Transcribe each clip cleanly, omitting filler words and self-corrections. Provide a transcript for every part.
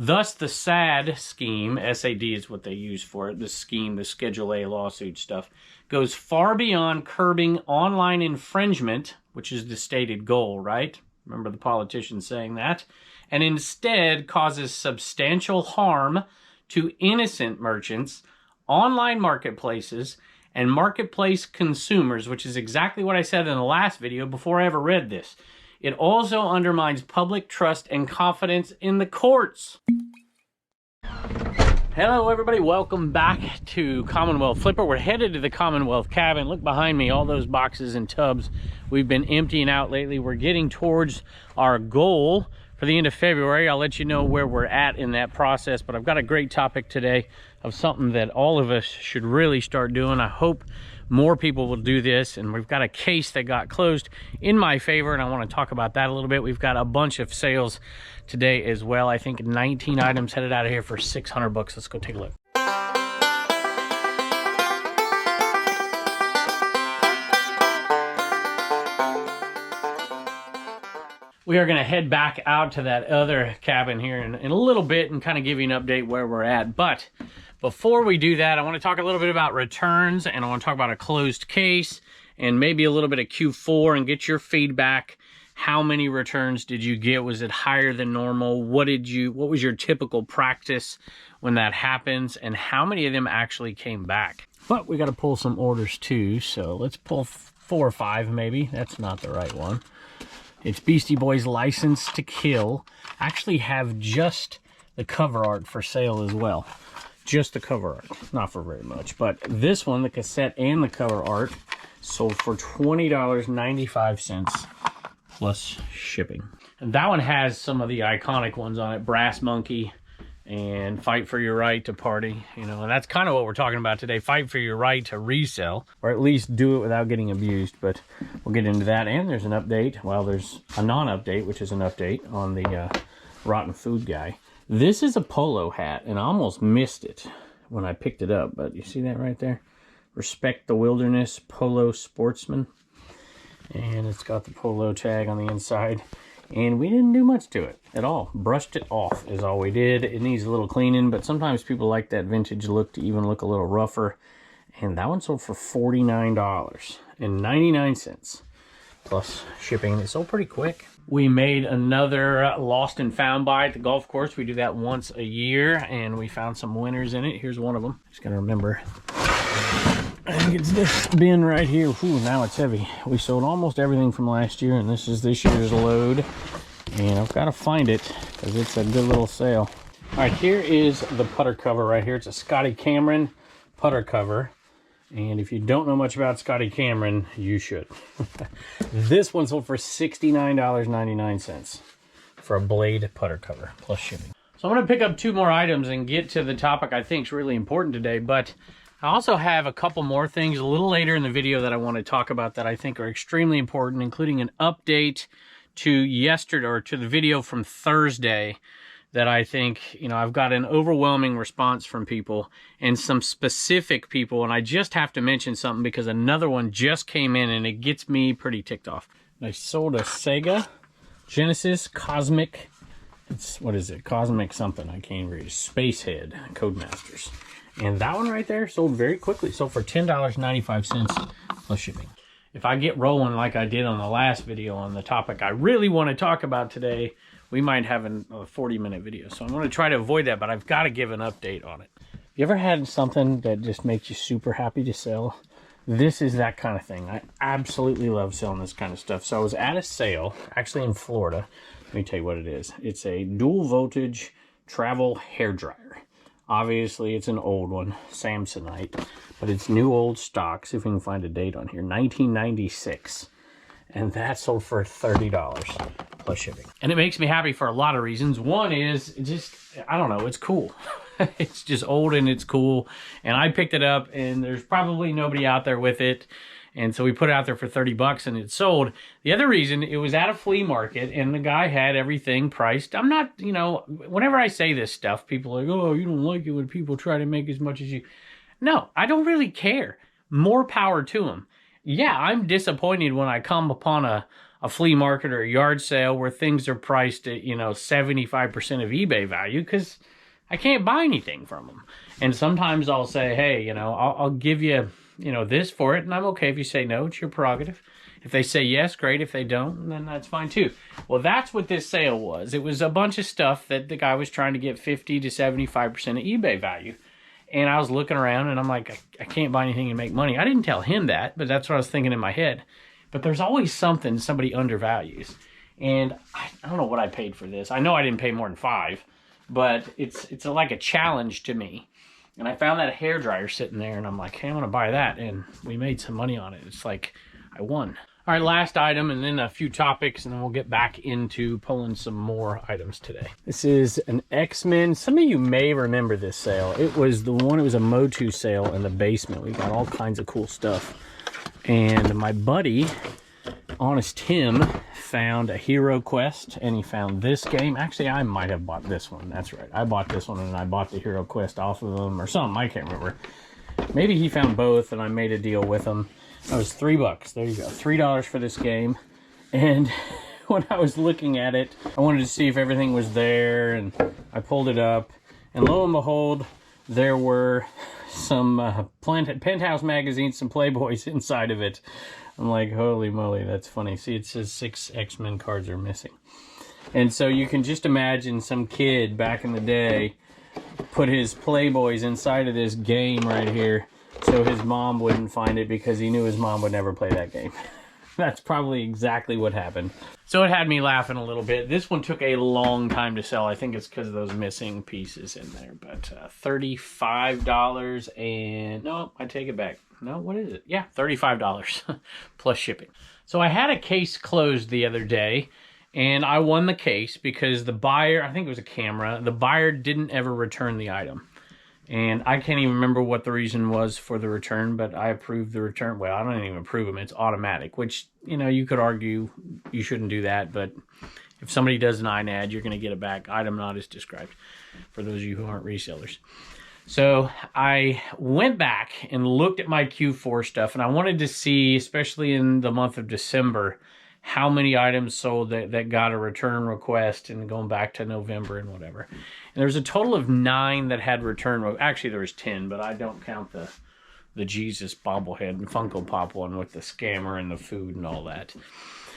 Thus, the SAD scheme, SAD is what they use for it, the scheme, the Schedule A lawsuit stuff, goes far beyond curbing online infringement, which is the stated goal, right? Remember the politicians saying that? And instead causes substantial harm to innocent merchants, online marketplaces, and marketplace consumers, which is exactly what I said in the last video before I ever read this. It also undermines public trust and confidence in the courts. Hello everybody, welcome back to Commonwealth Flipper. We're headed to the Commonwealth cabin. Look behind me, all those boxes and tubs we've been emptying out lately. We're getting towards our goal for the end of February. I'll let you know where we're at in that process, but I've got a great topic today of something that all of us should really start doing. I hope more people will do this, and we've got a case that got closed in my favor, and I want to talk about that a little bit. We've got a bunch of sales today as well. I think 19 items headed out of here for 600 bucks. Let's go take a look. We are going to head back out to that other cabin here in a little bit and kind of give you an update where we're at. But before we do that, I want to talk a little bit about returns, and I want to talk about a closed case and maybe a little bit of Q4 and get your feedback. How many returns did you get? Was it higher than normal? What was your typical practice when that happens? And how many of them actually came back? But we got to pull some orders too. So let's pull 4 or 5 maybe. That's not the right one. It's Beastie Boys' License to Kill. I actually have just the cover art for sale as well. Just the cover art, not for very much. But this one, the cassette and the cover art, sold for $20.95 plus shipping. And that one has some of the iconic ones on it, Brass Monkey and Fight for Your Right to Party. You know, and that's kind of what we're talking about today. Fight for your right to resell, or at least do it without getting abused. But we'll get into that. And there's an update. Well, there's a non-update, which is an update on the rotten food guy. This is a polo hat, and I almost missed it when I picked it up, but you see that right there? Respect the Wilderness Polo Sportsman. And it's got the polo tag on the inside. And we didn't do much to it at all. Brushed it off is all we did. It needs a little cleaning, but sometimes people like that vintage look to even look a little rougher. And that one sold for $49.99 plus shipping. It sold pretty quick. We made another lost and found buy at the golf course. We do that once a year, and we found some winners in it. Here's one of them. Just gotta remember. I think it's this bin right here. Ooh, now it's heavy. We sold almost everything from last year, and this is this year's load. And I've got to find it because it's a good little sale. All right, here is the putter cover right here. It's a Scotty Cameron putter cover. And if you don't know much about Scotty Cameron, you should. This one sold for $69.99 for a blade putter cover plus shipping. So I'm going to pick up 2 more items and get to the topic I think is really important today. But I also have a couple more things a little later in the video that I want to talk about that I think are extremely important, including an update to yesterday, or to the video from Thursday, that I think, you know, I've got an overwhelming response from people, and some specific people, and I just have to mention something because another one just came in and it gets me pretty ticked off. I sold a Sega Genesis Cosmic, what is it? Cosmic something, I can't read. Spacehead Codemasters. And that one right there sold very quickly. Sold for $10.95 plus shipping. If I get rolling like I did on the last video on the topic I really want to talk about today, we might have a 40-minute video. So I'm going to try to avoid that, but I've got to give an update on it. You ever had something that just makes you super happy to sell? This is that kind of thing. I absolutely love selling this kind of stuff. So I was at a sale, actually in Florida. Let me tell you what it is. It's a dual voltage travel hair dryer. Obviously, it's an old one, Samsonite, but it's new old stock. See if we can find a date on here. 1996. And that sold for $30 plus shipping. And it makes me happy for a lot of reasons. One is just, I don't know, it's cool. It's just old and it's cool. And I picked it up, and there's probably nobody out there with it. And so we put it out there for 30 bucks and it sold. The other reason, it was at a flea market and the guy had everything priced. I'm not, you know, whenever I say this stuff, people are like, oh, you don't like it when people try to make as much as you. No, I don't really care. More power to them. Yeah, I'm disappointed when I come upon a a flea market or a yard sale where things are priced at, 75% of eBay value, because I can't buy anything from them. And sometimes I'll say, hey, I'll give you, this for it, and I'm okay if you say no. It's your prerogative. If they say yes, great. If they don't, then that's fine too. Well, that's what this sale was. It was a bunch of stuff that the guy was trying to get 50 to 75% of eBay value. And I was looking around and I'm like, I can't buy anything and make money. I didn't tell him that, but that's what I was thinking in my head. But there's always something somebody undervalues. And I don't know what I paid for this. I know I didn't pay more than $5, but it's like a challenge to me. And I found that hairdryer sitting there and I'm like, hey, I'm going to buy that. And we made some money on it. It's like I won. All right, last item, and then a few topics, and then we'll get back into pulling some more items today. This is an X-Men. Some of you may remember this sale. It was a Motu sale in the basement. We got all kinds of cool stuff. And my buddy, Honest Tim, found a Hero Quest, and he found this game. Actually, I might have bought this one. That's right. I bought this one, and I bought the Hero Quest off of him, or something. I can't remember. Maybe he found both, and I made a deal with him. That was $3. There you go. $3 for this game. And when I was looking at it, I wanted to see if everything was there, and I pulled it up, and lo and behold, there were some Penthouse magazines, some Playboys inside of it. I'm like, holy moly, that's funny. See, it says 6 X-Men cards are missing. And so you can just imagine some kid back in the day put his Playboys inside of this game right here, so his mom wouldn't find it, because he knew his mom would never play that game. That's probably exactly what happened. So it had me laughing a little bit. This one took a long time to sell. I think it's because of those missing pieces in there. But $35 and... No, I take it back. No, what is it? Yeah, $35 plus shipping. So I had a case closed the other day, and I won the case because the buyer, I think it was a camera, the buyer didn't ever return the item. And I can't even remember what the reason was for the return, but I approved the return. Well, I don't even approve them. It's automatic, which, you could argue you shouldn't do that. But if somebody does an INAD, you're going to get it back. Item not as described, for those of you who aren't resellers. So I went back and looked at my Q4 stuff, and I wanted to see, especially in the month of December, how many items sold that got a return request, and going back to November and whatever. And there's a total of 9 that had return. Actually, there was 10, but I don't count the Jesus bobblehead and Funko Pop one with the scammer and the food and all that.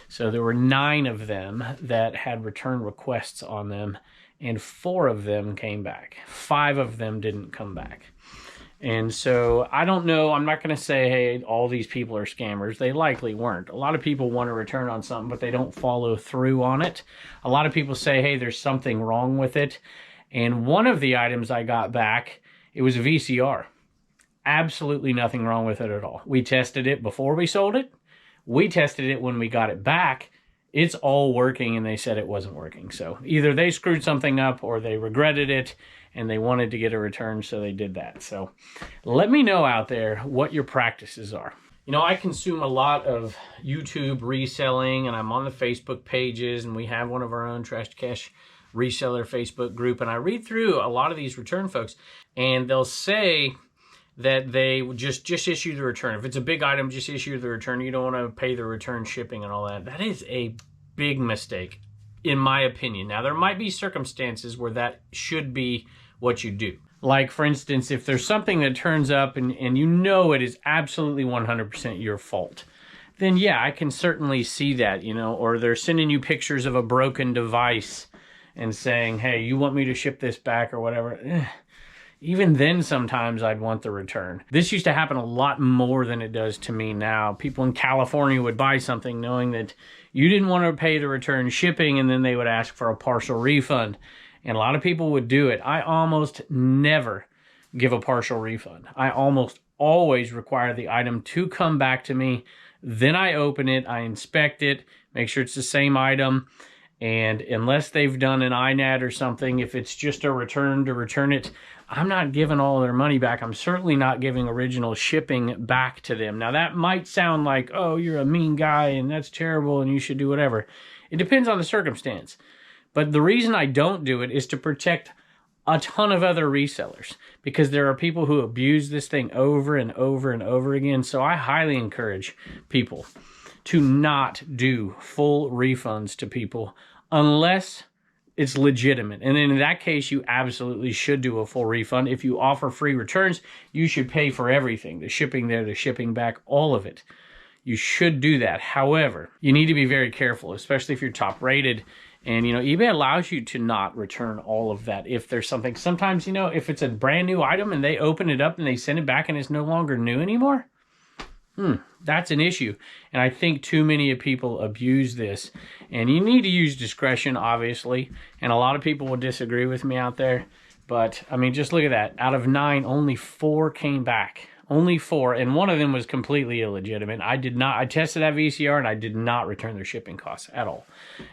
So there were 9 of them that had return requests on them, and 4 of them came back. 5 of them didn't come back. And so I don't know. I'm not going to say, hey, all these people are scammers. They likely weren't. A lot of people want to return on something, but they don't follow through on it. A lot of people say, hey, there's something wrong with it. And one of the items I got back, it was a VCR. Absolutely nothing wrong with it at all. We tested it before we sold it. We tested it when we got it back. It's all working, and they said it wasn't working. So either they screwed something up or they regretted it and they wanted to get a return, so they did that. So let me know out there what your practices are. I consume a lot of YouTube reselling, and I'm on the Facebook pages, and we have one of our own Trash to Cash reseller Facebook group, and I read through a lot of these return folks, and they'll say that they just issue the return. If it's a big item, just issue the return. You don't want to pay the return shipping and all that. That is a big mistake, in my opinion. Now, there might be circumstances where that should be what you do. Like, for instance, if there's something that turns up and it is absolutely 100% your fault, then yeah, I can certainly see that, or they're sending you pictures of a broken device and saying, hey, you want me to ship this back or whatever. Even then, sometimes I'd want the return. This used to happen a lot more than it does to me now. People in California would buy something knowing that you didn't want to pay the return shipping, and then they would ask for a partial refund. And a lot of people would do it. I almost never give a partial refund. I almost always require the item to come back to me. Then I open it, I inspect it, make sure it's the same item. And unless they've done an INAD or something, if it's just a return to return it, I'm not giving all their money back. I'm certainly not giving original shipping back to them. Now, that might sound like, oh, you're a mean guy and that's terrible and you should do whatever. It depends on the circumstance. But the reason I don't do it is to protect a ton of other resellers, because there are people who abuse this thing over and over and over again. So I highly encourage people to not do full refunds to people unless it's legitimate. And then in that case, you absolutely should do a full refund. If you offer free returns, you should pay for everything. The shipping there, the shipping back, all of it. You should do that. However, you need to be very careful, especially if you're top rated. And, you know, eBay allows you to not return all of that if there's something. Sometimes, you know, if it's a brand new item and they open it up and they send it back and it's no longer new anymore, that's an issue. And I think too many people abuse this. And you need to use discretion, obviously. And a lot of people will disagree with me out there. But, I mean, just look at that. Out of 9, only 4 came back. Only 4. And one of them was completely illegitimate. I tested that VCR and I did not return their shipping costs at all.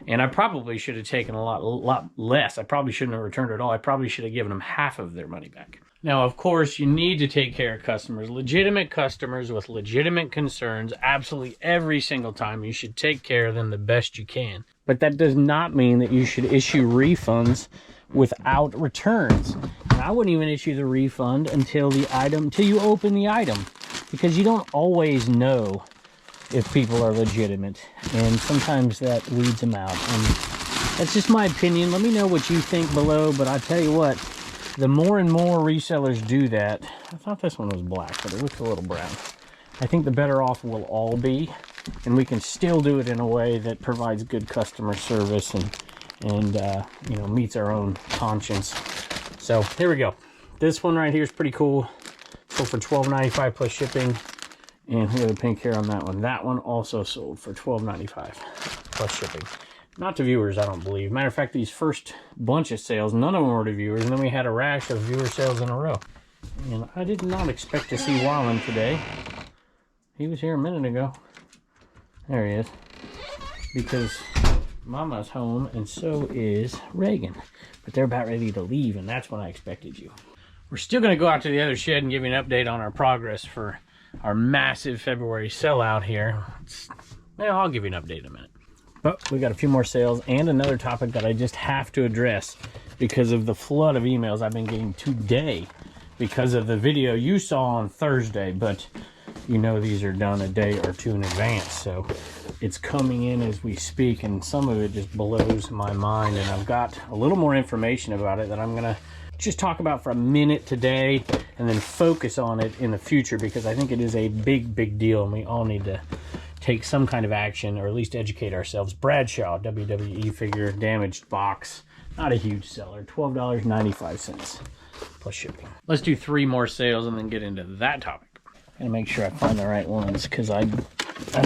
And I probably should have taken a lot less. I probably shouldn't have returned it at all. I probably should have given them half of their money back. Now, of course, you need to take care of customers, legitimate customers with legitimate concerns. Absolutely every single time you should take care of them the best you can. But that does not mean that you should issue refunds without returns. And I wouldn't even issue the refund until you open the item, because you don't always know if people are legitimate, and sometimes that weeds them out. And that's just my opinion. Let me know what you think below, but I tell you what, the more and more resellers do that, I thought this one was black, but it looks a little brown. I think the better off we'll all be, and we can still do it in a way that provides good customer service and you know, meets our own conscience. So here we go. This one right here is pretty cool. Sold for $12.95 plus shipping. And we have a pink hair on that one. That one also sold for $12.95 plus shipping. Not to viewers, I don't believe. Matter of fact, these first bunch of sales, none of them were to viewers, and then we had a rash of viewer sales in a row. And I did not expect to see Wallen today. He was here a minute ago. There he is. Because Mama's home, and so is Reagan. But they're about ready to leave, and that's when I expected you. We're still going to go out to the other shed and give you an update on our progress for our massive February sellout here. Well, I'll give you an update in a minute. But we got a few more sales and another topic that I just have to address because of the flood of emails I've been getting today because of the video you saw on Thursday. But you know these are done a day or two in advance, so it's coming in as we speak, and some of it just blows my mind. And I've got a little more information about it that I'm gonna just talk about for a minute today and then focus on it in the future, because I think it is a big deal and we all need to take some kind of action, or at least educate ourselves. Bradshaw WWE figure, damaged box, not a huge seller, $12.95 plus shipping. Let's do 3 more sales and then get into that topic. Gotta make sure I find the right ones, because I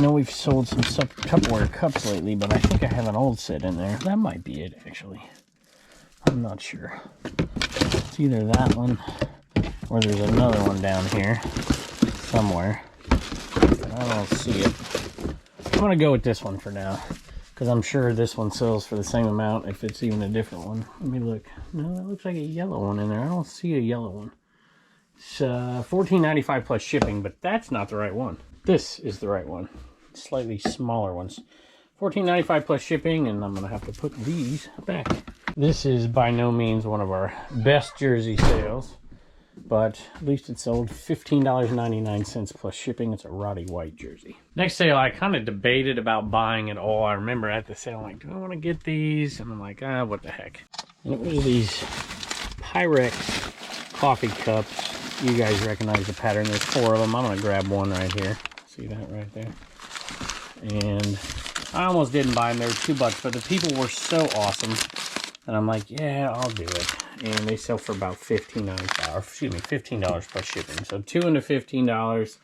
know we've sold some Tupperware cups lately, but I think I have an old set in there. That might be it, actually. I'm not sure. It's either that one or there's another one down here somewhere. I don't see it. I'm gonna go with this one for now, because I'm sure this one sells for the same amount if it's even a different one. Let me look. No, that looks like a yellow one in there. I don't see a yellow one. It's $14.95 plus shipping, but that's not the right one. This is the right one. Slightly smaller ones. $14.95 plus shipping, and I'm gonna have to put these back. This is by no means one of our best jersey sales, but at least it sold $15.99 plus shipping. It's a Roddy White jersey. Next sale, I kind of debated about buying it all. I remember at the sale, I'm like, do I want to get these? And I'm like, what the heck. And it was these Pyrex coffee cups. You guys recognize the pattern. There's 4 of them. I'm going to grab one right here. See that right there? And I almost didn't buy them. They were $2, but the people were so awesome. And I'm like, yeah, I'll do it. And they sell for about $15 plus shipping. So $2 into $15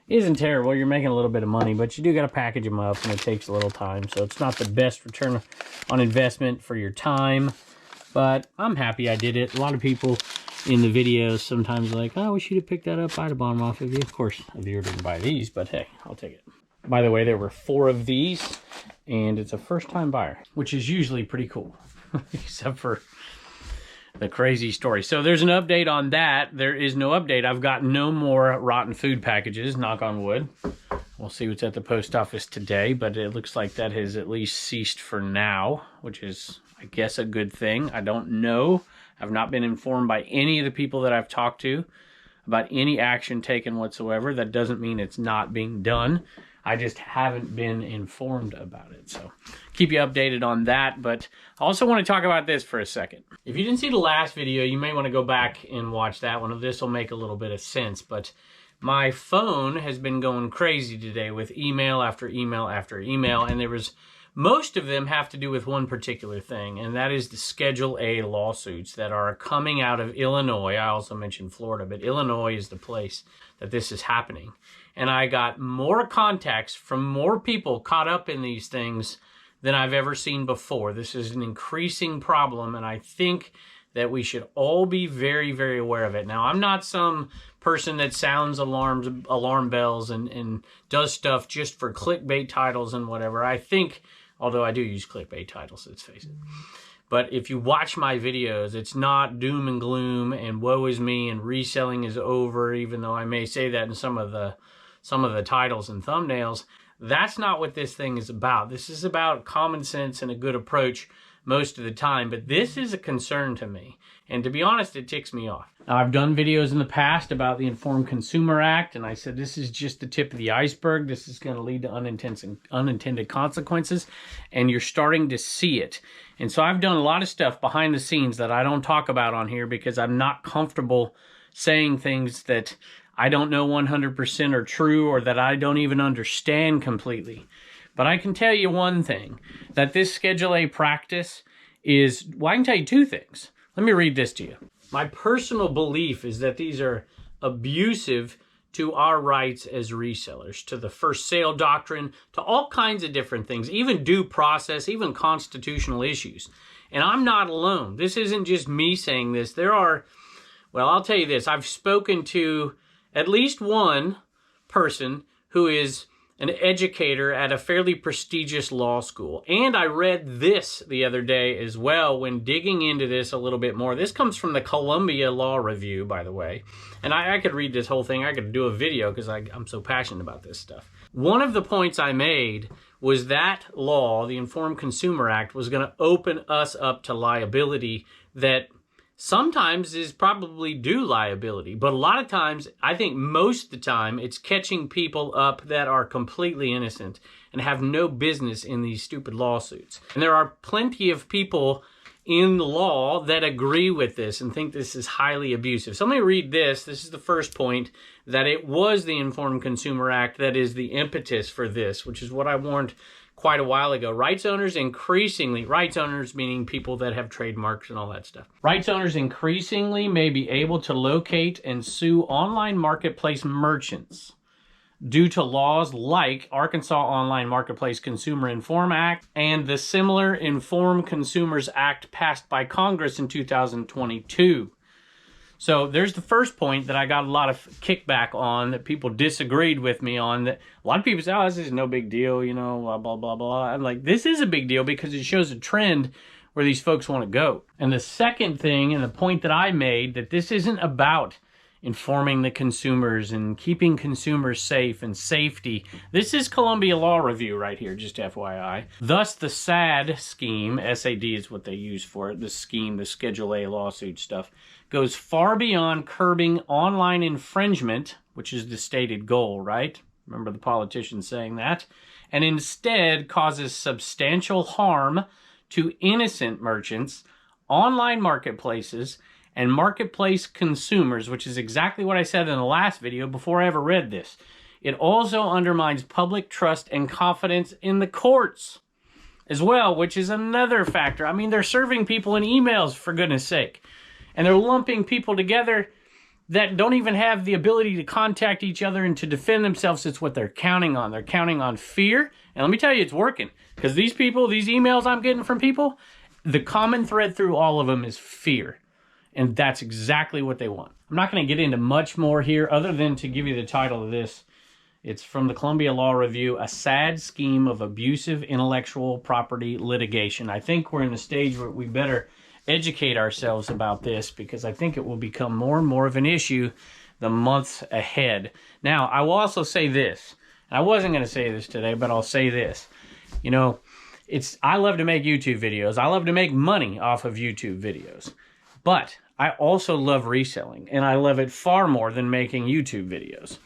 isn't terrible. You're making a little bit of money, but you do got to package them up, and it takes a little time. So it's not the best return on investment for your time, but I'm happy I did it. A lot of people in the videos sometimes are like, oh, we should have picked that up. I'd have bought them off of you. Of course, a viewer didn't buy these, but hey, I'll take it. By the way, there were 4 of these, and it's a first-time buyer, which is usually pretty cool, except for the crazy story. So there's an update on that. There is no update. I've got no more rotten food packages, knock on wood. We'll see what's at the post office today, but it looks like that has at least ceased for now, which is, I guess, a good thing. I don't know. I've not been informed by any of the people that I've talked to about any action taken whatsoever. That doesn't mean it's not being done. I just haven't been informed about it. So keep you updated on that. But I also want to talk about this for a second. If you didn't see the last video, you may want to go back and watch that one. This will make a little bit of sense. But my phone has been going crazy today with email after email after email. And most of them have to do with one particular thing, and that is the Schedule A lawsuits that are coming out of Illinois. I also mentioned Florida, but Illinois is the place that this is happening. And I got more contacts from more people caught up in these things than I've ever seen before. This is an increasing problem, and I think that we should all be very, very aware of it. Now, I'm not some person that sounds alarm bells and does stuff just for clickbait titles and whatever. I think, although I do use clickbait titles, let's face it. But if you watch my videos, it's not doom and gloom and woe is me and reselling is over, even though I may say that in some of the titles and thumbnails. That's not what this thing is about. This is about common sense and a good approach most of the time, but this is a concern to me. And to be honest, it ticks me off. Now, I've done videos in the past about the Informed Consumer Act, and I said this is just the tip of the iceberg. This is going to lead to unintended consequences, and you're starting to see it. And so I've done a lot of stuff behind the scenes that I don't talk about on here because I'm not comfortable saying things that I don't know 100% are true or that I don't even understand completely. But I can tell you one thing, that this Schedule A practice is, well, I can tell you two things. Let me read this to you. My personal belief is that these are abusive to our rights as resellers, to the first sale doctrine, to all kinds of different things, even due process, even constitutional issues. And I'm not alone. This isn't just me saying this. Well, I'll tell you this. I've spoken to at least one person who is an educator at a fairly prestigious law school. And I read this the other day as well when digging into this a little bit more. This comes from the Columbia Law Review, by the way. And I could read this whole thing. I could do a video because I'm so passionate about this stuff. One of the points I made was that law, the Informed Consumer Act, was going to open us up to liability that sometimes is probably due liability, but a lot of times, I think most of the time, it's catching people up that are completely innocent and have no business in these stupid lawsuits. And there are plenty of people in law that agree with this and think this is highly abusive. So let me read this. This is the first point, that it was the Informed Consumer Act that is the impetus for this, which is what I warned quite a while ago. Rights owners meaning people that have trademarks and all that stuff. Rights owners increasingly may be able to locate and sue online marketplace merchants due to laws like Arkansas Online Marketplace Consumer Inform Act and the similar Informed Consumers Act passed by Congress in 2022. So there's the first point that I got a lot of kickback on, that people disagreed with me on. That a lot of people say, oh, this is no big deal, you know, blah, blah, blah, blah. I'm like, this is a big deal because it shows a trend where these folks want to go. And the second thing, and the point that I made, that this isn't about informing the consumers and keeping consumers safe and safety. This is Columbia Law Review right here, just FYI. Thus, the SAD scheme, SAD is what they use for it, the scheme, the Schedule A lawsuit stuff, goes far beyond curbing online infringement, which is the stated goal, right? Remember the politicians saying that? And instead causes substantial harm to innocent merchants, online marketplaces, and marketplace consumers, which is exactly what I said in the last video before I ever read this. It also undermines public trust and confidence in the courts as well, which is another factor. I mean, they're serving people in emails, for goodness sake. And they're lumping people together that don't even have the ability to contact each other and to defend themselves. It's what they're counting on. They're counting on fear. And let me tell you, it's working. Because these people, these emails I'm getting from people, the common thread through all of them is fear. And that's exactly what they want. I'm not going to get into much more here other than to give you the title of this. It's from the Columbia Law Review, A Sad Scheme of Abusive Intellectual Property Litigation. I think we're in the stage where we better educate ourselves about this, because I think it will become more and more of an issue the months ahead. Now, I will also say this. I wasn't going to say this today, but I'll say this. You know, I love to make YouTube videos. I love to make money off of YouTube videos. But I also love reselling, and I love it far more than making YouTube videos.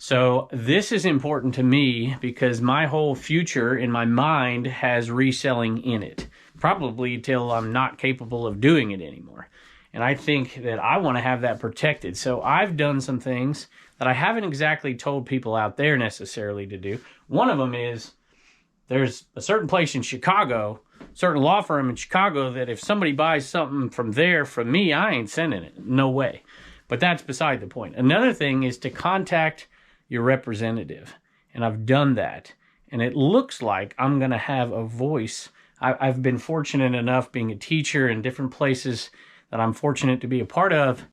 So this is important to me because my whole future in my mind has reselling in it, probably till I'm not capable of doing it anymore. And I think that I want to have that protected. So I've done some things that I haven't exactly told people out there necessarily to do. One of them is there's a certain place in Chicago, certain law firm in Chicago, that if somebody buys something from there from me, I ain't sending it. No way. But that's beside the point. Another thing is to contact your representative. And I've done that. And it looks like I'm going to have a voice. I've been fortunate enough being a teacher in different places that I'm fortunate to be a part of,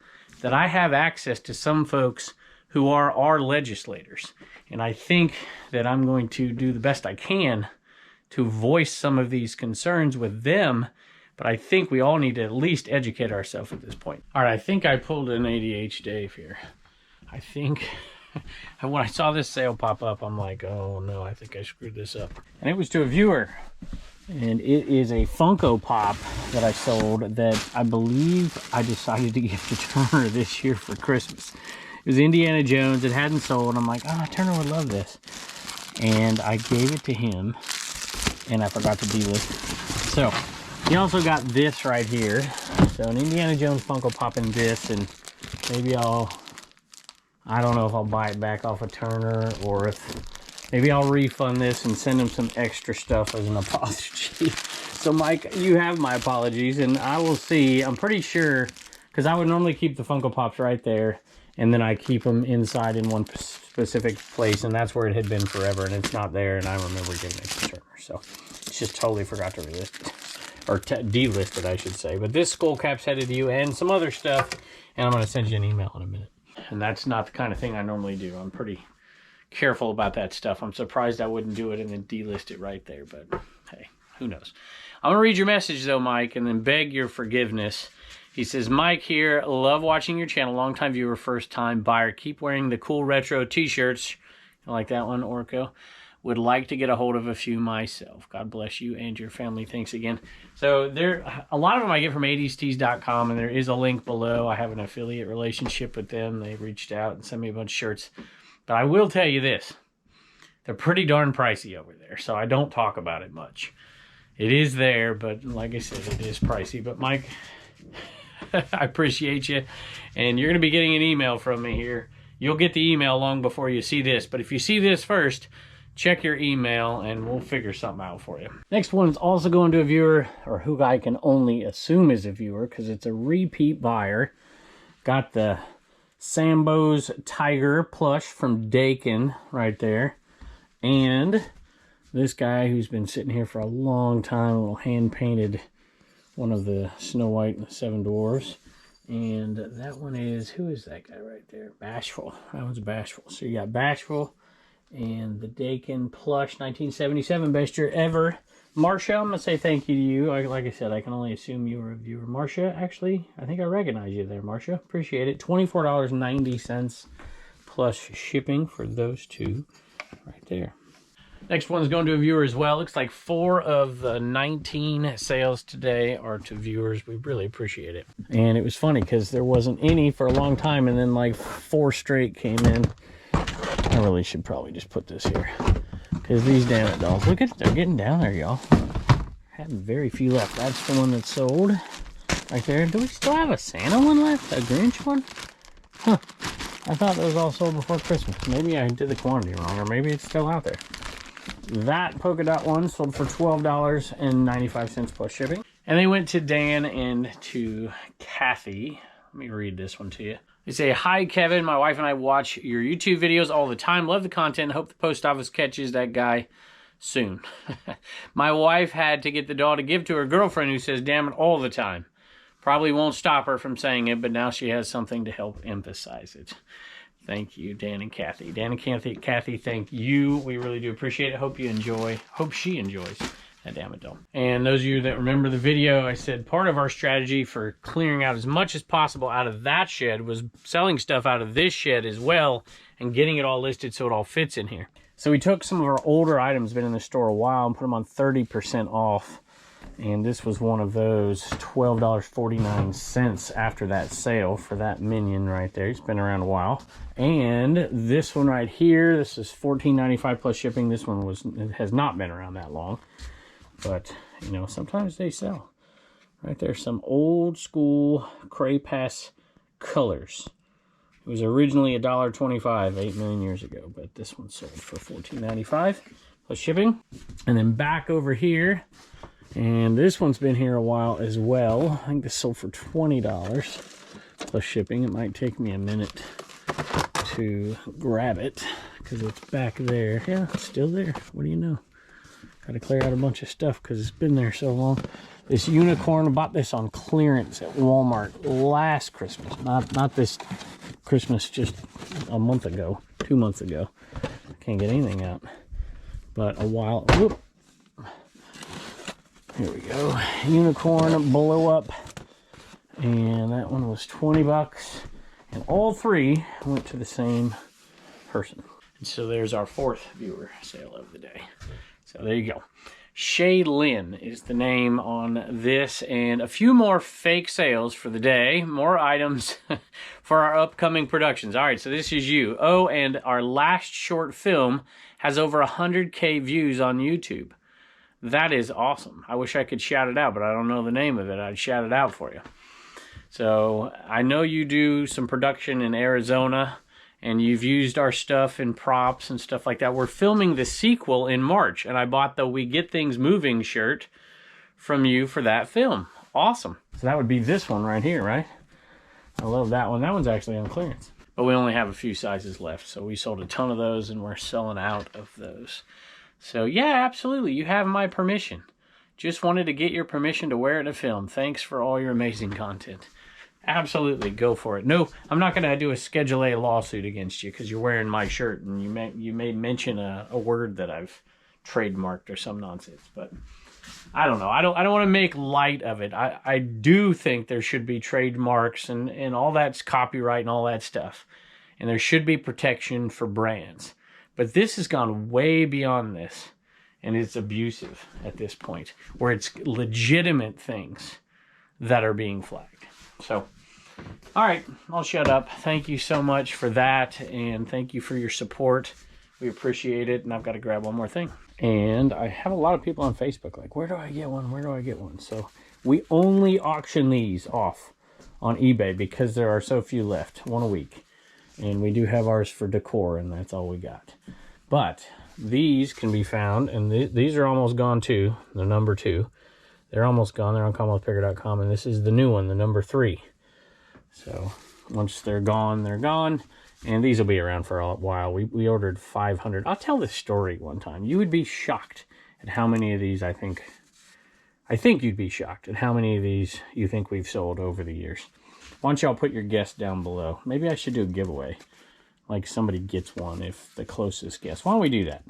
that I have access to some folks who are our legislators. And I think that I'm going to do the best I can to voice some of these concerns with them. But I think we all need to at least educate ourselves at this point. All right, I think I pulled an ADH Dave here. I think when I saw this sale pop up, I'm like, oh no, I think I screwed this up. And it was to a viewer. And it is a Funko Pop that I sold that I believe I decided to give to Turner this year for Christmas. It was Indiana Jones. It hadn't sold. I'm like, oh, Turner would love this. And I gave it to him, and I forgot to delist it. So he also got this right here. So an Indiana Jones Funko Pop in this, and maybe I don't know if I'll buy it back off of Turner, or if maybe I'll refund this and send him some extra stuff as an apology. So Mike, you have my apologies, and I will see. I'm pretty sure, because I would normally keep the Funko Pops right there, and then I keep them inside in one specific place, and that's where it had been forever, and it's not there, and I remember giving it to Turner. So it's just totally forgot to relist it, or delist it, I should say. But this skull cap's headed to you, and some other stuff, and I'm going to send you an email in a minute. And that's not the kind of thing I normally do. I'm pretty careful about that stuff. I'm surprised I wouldn't do it and then delist it right there, but hey, who knows. I'm going to read your message though, Mike, and then beg your forgiveness. He says, Mike here, love watching your channel, long-time viewer, first-time buyer. Keep wearing the cool retro t-shirts. You like that one, Orko? Would like to get a hold of a few myself. God bless you and your family. Thanks again. So a lot of them I get from 80stees.com, and there is a link below. I have an affiliate relationship with them. They reached out and sent me a bunch of shirts. But I will tell you this. They're pretty darn pricey over there, so I don't talk about it much. It is there, but like I said, it is pricey. But Mike, I appreciate you. And you're going to be getting an email from me here. You'll get the email long before you see this. But if you see this first, check your email and we'll figure something out for you. Next one is also going to a viewer, or who I can only assume is a viewer, because it's a repeat buyer. Got the Sambo's Tiger plush from Dakin right there. And this guy who's been sitting here for a long time, a little hand-painted one of the Snow White and the Seven Dwarfs. And that one is, who is that guy right there? Bashful. That one's Bashful. So you got Bashful and the Dakin plush, 1977, best year ever. Marcia, I'm going to say thank you to you. Like I said, I can only assume you were a viewer. Marcia, actually, I think I recognize you there, Marcia. Appreciate it. $24.90 plus shipping for those two right there. Next one's going to a viewer as well. Looks like 4 of the 19 sales today are to viewers. We really appreciate it. And it was funny because there wasn't any for a long time, and then like 4 straight came in. I really should probably just put this here, because these damn it dolls, look at, they're getting down there, y'all. Had very few left. That's the one that sold right there. Do we still have a Santa one left? A Grinch one? Huh. I thought those all sold before Christmas. Maybe I did the quantity wrong, or maybe it's still out there. That polka dot one sold for $12.95 plus shipping. And they went to Dan and to Kathy. Let me read this one to you. They say, hi, Kevin. My wife and I watch your YouTube videos all the time. Love the content. Hope the post office catches that guy soon. My wife had to get the doll to give to her girlfriend, who says, damn it, all the time. Probably won't stop her from saying it, but now she has something to help emphasize it. Thank you, Dan and Kathy. Dan and Kathy, thank you. We really do appreciate it. Hope you enjoy. Hope she enjoys that damn it doll. And those of you that remember the video, I said part of our strategy for clearing out as much as possible out of that shed was selling stuff out of this shed as well and getting it all listed so it all fits in here. So we took some of our older items, been in the store a while, and put them on 30% off. And this was one of those $12.49 after that sale for that minion right there. He's been around a while. And this one right here, this is $14.95 plus shipping. This one has not been around that long, but you know, sometimes they sell. Right there, some old school Cray Pass colors. It was originally $1.25 8 million years ago, but this one sold for $14.95 plus shipping. And then back over here, and this one's been here a while as well. I think this sold for $20 plus shipping. It might take me a minute to grab it because it's back there. Yeah, it's still there. What do you know? Got to clear out a bunch of stuff because it's been there so long. This unicorn, I bought this on clearance at Walmart last Christmas. Not this Christmas, just a month ago, 2 months ago. Can't get anything out. But a while, whoop. Here we go. Unicorn blow up. And that one was 20 bucks. And all three went to the same person. And so there's our fourth viewer sale of the day. So there you go. Shay Lynn is the name on this, and a few more fake sales for the day. More items for our upcoming productions. All right, so this is you. Oh, and our last short film has over 100K views on YouTube. That is awesome. I wish I could shout it out, but I don't know the name of it. I'd shout it out for you. So I know you do some production in Arizona, and you've used our stuff in props and stuff like that. We're filming the sequel in March, and I bought the We Get Things Moving shirt from you for that film. Awesome. So that would be this one right here, right? I love that one. That one's actually on clearance. But we only have a few sizes left, so we sold a ton of those, and we're selling out of those. So yeah, absolutely. You have my permission. Just wanted to get your permission to wear it in a film. Thanks for all your amazing content. Absolutely, go for it. No, I'm not going to do a Schedule A lawsuit against you because you're wearing my shirt and you may mention a word that I've trademarked or some nonsense. But I don't know. I don't want to make light of it. I do think there should be trademarks and all that's copyright and all that stuff. And there should be protection for brands. But this has gone way beyond this. And it's abusive at this point, where it's legitimate things that are being flagged. So, all right, I'll shut up. Thank you so much for that, and thank you for your support. We appreciate it, and I've got to grab one more thing. And I have a lot of people on Facebook like, where do I get one? Where do I get one? So we only auction these off on eBay because there are so few left, one a week. And we do have ours for decor, and that's all we got. But these can be found, and these are almost gone too, the number 2. They're almost gone. They're on CommonwealthPicker.com, and this is the new one, the number 3. So once they're gone, they're gone. And these will be around for a while. We ordered 500. I'll tell this story one time. You would be shocked at how many of these I think you'd be shocked at how many of these you think we've sold over the years. Why don't y'all put your guess down below? Maybe I should do a giveaway. Like somebody gets one if the closest guess. Why don't we do that?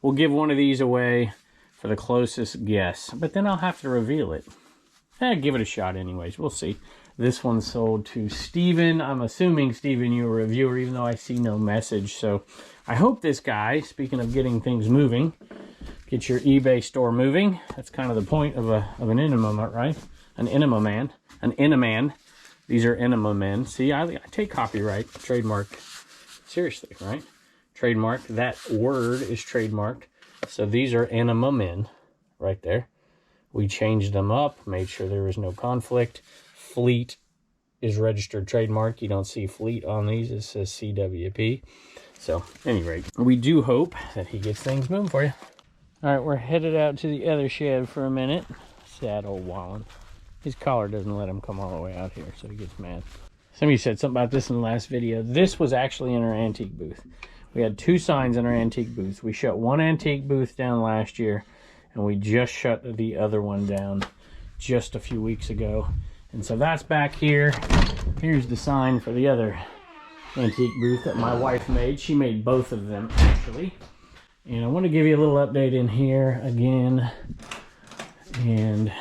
We'll give one of these away for the closest guess, but then I'll have to reveal it. Give it a shot anyways. We'll see. This one sold to Steven. I'm assuming, Steven, you're a reviewer, even though I see no message. So I hope this guy, speaking of getting things moving, get your eBay store moving. That's kind of the point of an enema, right? An enema man. An enema. These are enema men. See, I take copyright, trademark seriously, right? Trademark. That word is trademarked. So these are enema men right there. We changed them up, made sure there was no conflict. Fleet is registered trademark. You don't see Fleet on these. It says CWP. So, at any rate, we do hope that he gets things moving for you. All right, we're headed out to the other shed for a minute. Sad old Wallen. His collar doesn't let him come all the way out here, so he gets mad. Somebody said something about this in the last video. This was actually in our antique booth. We had 2 signs in our antique booth. We shut one antique booth down last year, and we just shut the other one down just a few weeks ago. And so that's back here. Here's the sign for the other antique booth that my wife made. She made both of them, actually. And I want to give you a little update in here again. And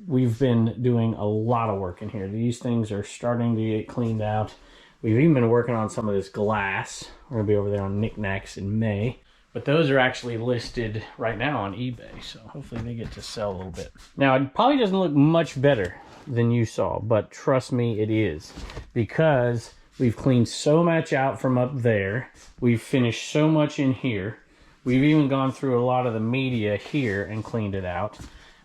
we've been doing a lot of work in here. These things are starting to get cleaned out. We've even been working on some of this glass. We're going to be over there on Knickknacks in May. But those are actually listed right now on eBay, so hopefully they get to sell a little bit. Now, it probably doesn't look much better than you saw, but trust me, it is. Because we've cleaned so much out from up there. We've finished so much in here. We've even gone through a lot of the media here and cleaned it out.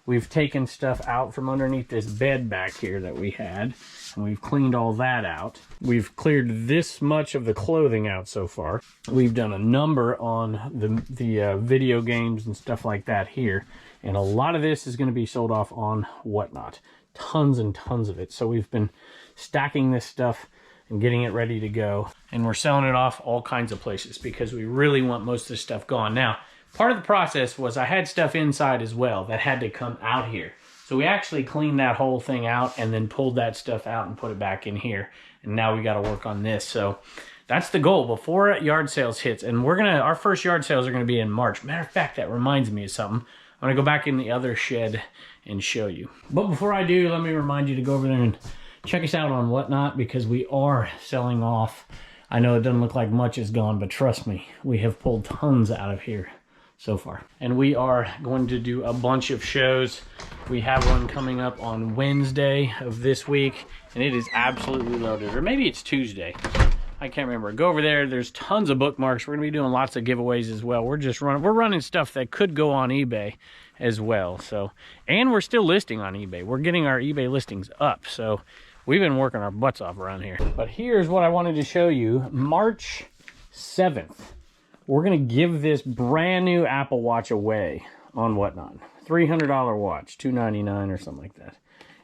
We've taken stuff out from underneath this bed back here that we had, and we've cleaned all that out. We've cleared this much of the clothing out so far. We've done a number on the video games and stuff like that here, and a lot of this is going to be sold off on Whatnot. Tons and tons of it. So we've been stacking this stuff and getting it ready to go, and we're selling it off all kinds of places because we really want most of this stuff gone. Now, part of the process was I had stuff inside as well that had to come out here. So we actually cleaned that whole thing out and then pulled that stuff out and put it back in here. And now we got to work on this. So that's the goal before yard sales hits. And our first yard sales are going to be in March. Matter of fact, that reminds me of something. I'm going to go back in the other shed and show you. But before I do, let me remind you to go over there and check us out on Whatnot, because we are selling off. I know it doesn't look like much is gone, but trust me, we have pulled tons out of here so far. And we are going to do a bunch of shows. We have one coming up on Wednesday of this week, and it is absolutely loaded. Or maybe it's Tuesday. I can't remember. Go over there. There's tons of bookmarks. We're going to be doing lots of giveaways as well. We're running stuff that could go on eBay as well. So, and we're still listing on eBay. We're getting our eBay listings up. So we've been working our butts off around here. But here's what I wanted to show you. March 7th. We're going to give this brand new Apple Watch away on Whatnot. $300 watch, $299 or something like that.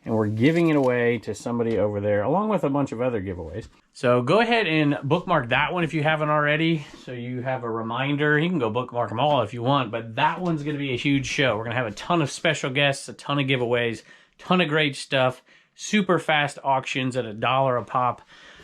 And we're giving it away to somebody over there, along with a bunch of other giveaways. So go ahead and bookmark that one if you haven't already, so you have a reminder. You can go bookmark them all if you want, but that one's going to be a huge show. We're going to have a ton of special guests, a ton of giveaways, ton of great stuff, super fast auctions at $1 a pop.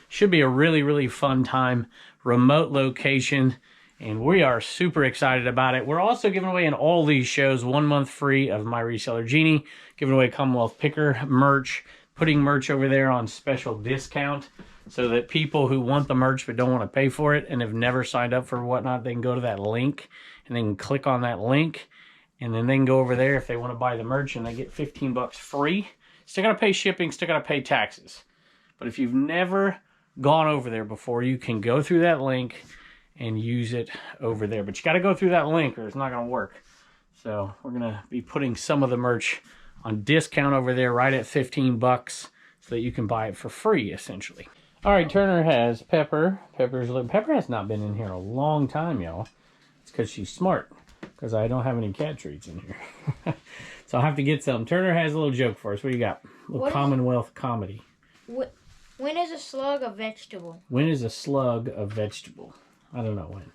Should be a really, really fun time. Remote location. And we are super excited about it. We're also giving away in all these shows 1 month free of my Reseller Genie, giving away Commonwealth Picker merch, putting merch over there on special discount so that people who want the merch but don't want to pay for it and have never signed up for Whatnot, they can go to that link and they can click on that link, and then they can go over there if they want to buy the merch, and they get 15 bucks free. Still got to pay shipping, still got to pay taxes. But if you've never gone over there before, you can go through that link and use it over there. But you got to go through that link or it's not going to work. So we're going to be putting some of the merch on discount over there right at 15 bucks so that you can buy it for free, essentially. All right, Turner has Pepper. Pepper has not been in here in a long time, y'all. It's because she's smart, because I don't have any cat treats in here. So I'll have to get some. Turner has a little joke for us. What do you got? A little Commonwealth comedy. When is a slug a vegetable? When is a slug a vegetable? I don't know when.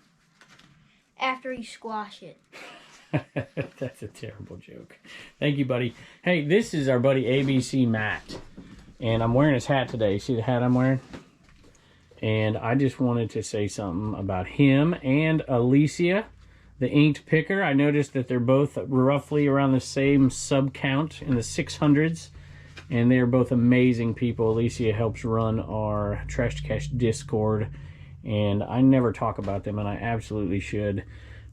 After you squash it. That's a terrible joke. Thank you, buddy. Hey, this is our buddy ABC Matt. And I'm wearing his hat today. See the hat I'm wearing? And I just wanted to say something about him and Alicia, the inked picker. I noticed that they're both roughly around the same sub count in the 600s. And they're both amazing people. Alicia helps run our Trash to Cash Discord. And I never talk about them, and I absolutely should.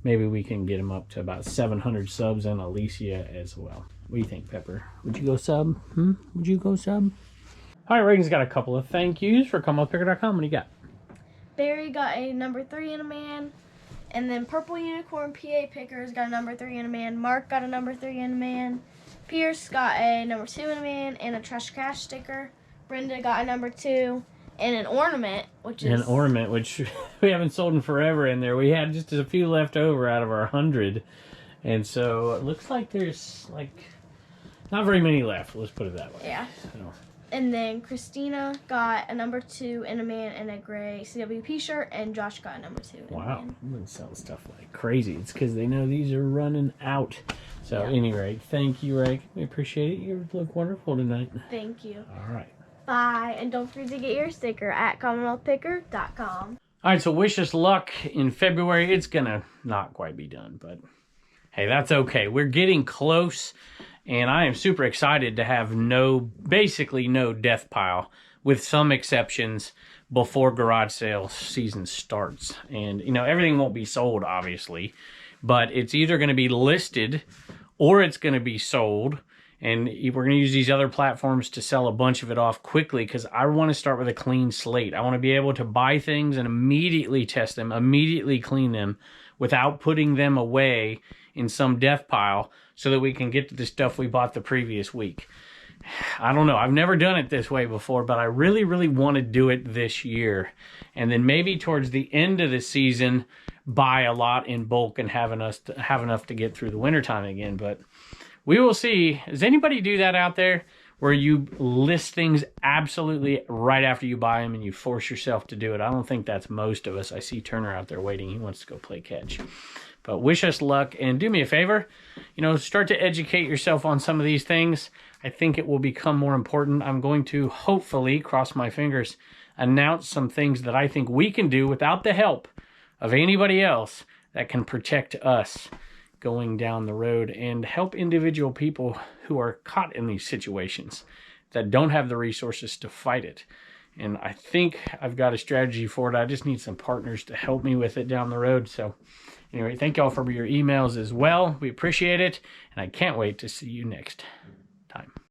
Maybe we can get them up to about 700 subs, and Alicia as well. What do you think, Pepper? Would you go sub? Would you go sub? All right, Reagan's got a couple of thank yous for CommonwealthPicker.com. What do you got? Barry got a number 3 in a man. And then Purple Unicorn PA Pickers got a number 3 in a man. Mark got a number 3 in a man. Pierce got a number 2 in a man and a Trash Cash sticker. Brenda got a number 2. And an ornament, which we haven't sold in forever in there. We had just a few left over out of our 100. And so it looks like there's, not very many left. Let's put it that way. Yeah. So. And then Christina got a number 2 in a man and a gray CWP shirt. And Josh got a number 2 in a man. Wow. I'm going to sell stuff like crazy. It's because they know these are running out. So, at any rate, thank you, Ray. We appreciate it. You look wonderful tonight. Thank you. All right. Bye, and don't forget to get your sticker at CommonwealthPicker.com. All right, so wish us luck in February. It's going to not quite be done, but hey, that's okay. We're getting close, and I am super excited to have basically no death pile with some exceptions, before garage sale season starts. And, you know, everything won't be sold, obviously, but it's either going to be listed or it's going to be sold. And we're going to use these other platforms to sell a bunch of it off quickly, because I want to start with a clean slate. I want to be able to buy things and immediately test them, immediately clean them without putting them away in some death pile, so that we can get to the stuff we bought the previous week. I don't know. I've never done it this way before, but I really, really want to do it this year. And then maybe towards the end of the season, buy a lot in bulk and have enough to get through the wintertime again. But we will see. Does anybody do that out there, where you list things absolutely right after you buy them and you force yourself to do it? I don't think that's most of us. I see Turner out there waiting. He wants to go play catch. But wish us luck, and do me a favor, you know, start to educate yourself on some of these things. I think it will become more important. I'm going to hopefully, cross my fingers, announce some things that I think we can do without the help of anybody else that can protect us going down the road and help individual people who are caught in these situations that don't have the resources to fight it. And I think I've got a strategy for it. I just need some partners to help me with it down the road. So anyway, thank y'all for your emails as well. We appreciate it, and I can't wait to see you next time.